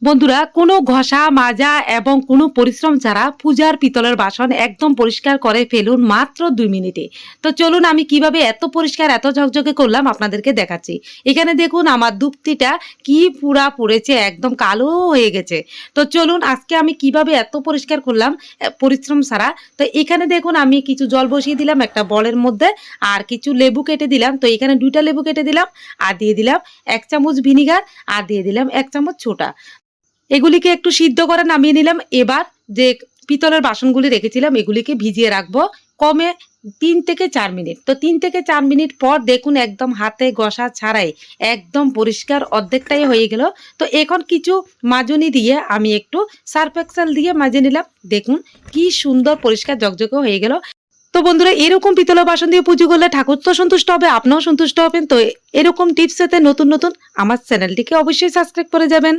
বন্ধুরা, কোনো ঘষা মাজা এবং কোনো পরিশ্রম ছাড়া পূজার পিতলের বাসন একদম পরিষ্কার করে ফেলুন মাত্র 2 মিনিটে। তো চলুন আমি কিভাবে এত পরিষ্কার এত ঝকঝকে করলাম আপনাদেরকে দেখাচ্ছি। এখানে দেখুন আমার ধূপটিটা কি পুরা পুড়েছে, একদম কালো হয়ে গেছে। তো চলুন আজকে আমি কিভাবে এত পরিষ্কার করলাম পরিশ্রম ছাড়া। তো এখানে দেখুন আমি কিছু জল বসিয়ে দিলাম একটা বলের মধ্যে, আর কিছু লেবু কেটে দিলাম। তো এখানে 2টা লেবু কেটে দিলাম, আর দিয়ে দিলাম 1 চামচ ভিনিগার, আর দিয়ে দিলাম 1 চামচ ছোটা। এগুলিকে একটু সিদ্ধ করে নামিয়ে নিলাম। এবার যে পিতলের বাসনগুলি রেখেছিলাম এগুলিকে ভিজিয়ে রাখবো কমে 3 থেকে 4 মিনিট। তো 3 থেকে 4 মিনিট পর দেখুন একদম হাতে ঘষা ছাড়াই একদম পরিষ্কার অর্ধেকটাই হয়ে গেল। তো এখন কিছু মাজনি দিয়ে আমি একটু সার্ফ এক্সেল দিয়ে মাজে নিলাম। দেখুন কি সুন্দর পরিষ্কার ঝকঝকে হয়ে গেল। তো বন্ধুরা, এরকম পিতলের বাসন দিয়ে পুজো করলে ঠাকুর তো সন্তুষ্ট হবে, আপনিও সন্তুষ্ট হবেন। তো এরকম টিপস পেতে নতুন নতুন আমার চ্যানেলটিকে অবশ্যই সাবস্ক্রাইব করে যাবেন।